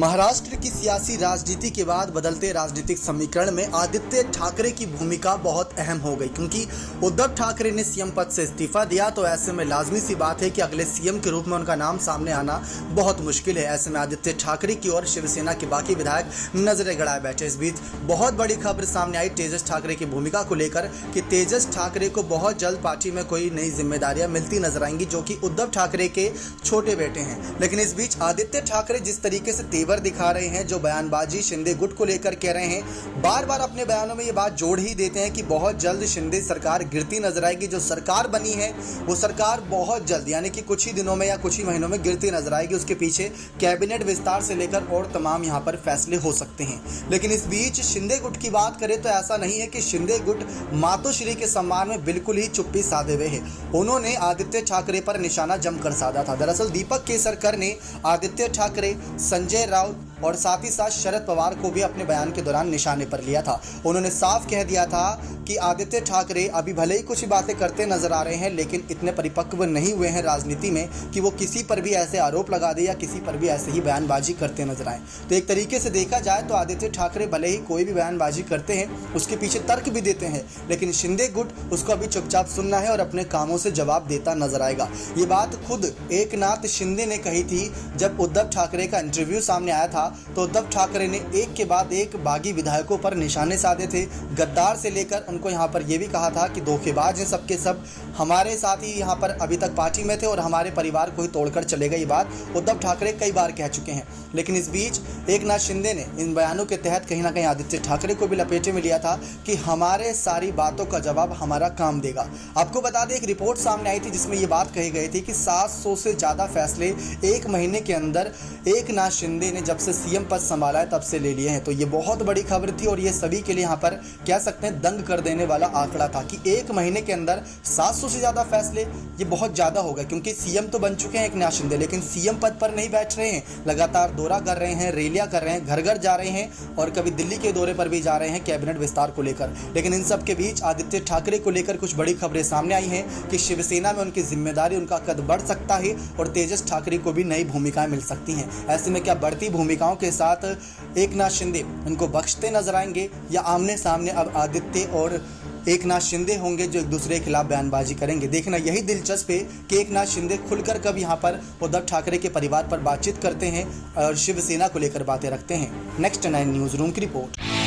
महाराष्ट्र की सियासी राजनीति के बाद बदलते राजनीतिक समीकरण में आदित्य ठाकरे की भूमिका बहुत अहम हो गई, क्योंकि उद्धव ठाकरे ने सीएम पद से इस्तीफा दिया तो ऐसे में लाजमी सी बात है कि अगले सीएम के रूप में उनका नाम सामने आना बहुत मुश्किल है। ऐसे में आदित्य ठाकरे की और शिवसेना के बाकी विधायक नजरें गड़ाए बैठे। इस बीच बहुत बड़ी खबर सामने आई तेजस ठाकरे की भूमिका को लेकर कि तेजस ठाकरे को बहुत जल्द पार्टी में कोई नई जिम्मेदारियां मिलती नजर आएंगी, जो कि उद्धव ठाकरे के छोटे बेटे हैं। लेकिन इस बीच आदित्य ठाकरे जिस तरीके से तेवर दिखा रहे हैं, जो बयानबाजी शिंदे गुट को लेकर कह रहे हैं, बार बार अपने बयानों में ये बात जोड़ ही देते हैं कि बहुत जल्द शिंदे सरकार गिरती नजर आएगी। जो सरकार बनी है वो सरकार बहुत जल्द यानी कि कुछ ही दिनों में या कुछ ही महीनों में गिरती नजर आएगी। उसके पीछे कैबिनेट विस्तार से लेकर और तमाम यहाँ पर फैसले हो सकते हैं। लेकिन इस बीच शिंदे गुट की बात करें तो ऐसा नहीं है कि शिंदे गुट मातोश्री के सम्मान में बिल्कुल ही चुप्पी साधे हुए है। उन्होंने आदित्य ठाकरे पर निशाना जमकर साधा था। दरअसल दीपक केसरकर ने आदित्य ठाकरे, संजय राउत और साथ ही साथ शरद पवार को भी अपने बयान के दौरान निशाने पर लिया था। उन्होंने साफ कह दिया था कि आदित्य ठाकरे अभी भले ही कुछ बातें करते नजर आ रहे हैं, लेकिन इतने परिपक्व नहीं हुए हैं राजनीति में कि वो किसी पर भी ऐसे आरोप लगा दे या किसी पर भी ऐसे ही बयानबाजी करते नजर आए। तो एक तरीके से देखा जाए तो आदित्य ठाकरे भले ही कोई भी बयानबाजी करते हैं, उसके पीछे तर्क भी देते हैं, लेकिन शिंदे गुट उसको अभी चुपचाप सुनना है और अपने कामों से जवाब देता नजर आएगा। ये बात खुद एकनाथ शिंदे ने कही थी जब उद्धव ठाकरे का इंटरव्यू सामने आया था। तो उद्धव ठाकरे ने एक के बाद एक बागी विधायकों पर निशाने साधे थे। गद्दार से लेकर उनको यहाँ पर यह भी कहा था कि धोखेबाज हैं सबके सब, हमारे साथ ही यहाँ पर अभी तक पार्टी में थे और हमारे परिवार को ही तोड़कर चले गए। ये बात उद्धव ठाकरे कई बार कह चुके हैं। लेकिन इस बीच एकनाथ शिंदे ने इन बयानों के तहत कहीं ना कहीं आदित्य ठाकरे को भी लपेटे में लिया था कि हमारे सारी बातों का जवाब हमारा काम देगा। आपको बता दें, एक रिपोर्ट सामने आई थी जिसमें ये बात कही गई थी कि 700 से ज़्यादा फैसले एक महीने के अंदर एकनाथ शिंदे ने जब से सीएम पद संभाला है तब से ले लिए हैं। तो ये बहुत बड़ी खबर थी और ये सभी के लिए यहाँ पर कह सकते हैं दंग कर देने वाला आंकड़ा था कि एक महीने के अंदर 700 से ज़्यादा फैसले, ये बहुत ज़्यादा होगा। क्योंकि सीएम तो बन चुके हैं एकनाथ शिंदे, लेकिन सीएम पद पर नहीं बैठ रहे हैं, लगातार दौरा कर रहे हैं, रैलियां कर रहे हैं, घर घर जा रहे हैं और कभी दिल्ली के दौरे पर भी जा रहे हैं कैबिनेट विस्तार को लेकर। लेकिन इन सब के बीच आदित्य ठाकरे को लेकर कुछ बड़ी खबरें सामने आई हैं कि शिवसेना में उनकी जिम्मेदारी, उनका कद बढ़ सकता है और तेजस ठाकरे को भी नई भूमिकाएं मिल सकती हैं। ऐसे में क्या बढ़ती भूमिकाओं के साथ एकनाथ शिंदे उनको बख्शते नजर आएंगे या आमने सामने अब आदित्य और एकनाथ शिंदे होंगे जो एक दूसरे के खिलाफ बयानबाजी करेंगे? देखना यही दिलचस्प है कि एकनाथ शिंदे खुलकर कब यहाँ पर उद्धव ठाकरे के परिवार पर बातचीत करते हैं और शिवसेना को लेकर बातें रखते हैं। नेक्स्ट 9 न्यूज़ रूम की रिपोर्ट।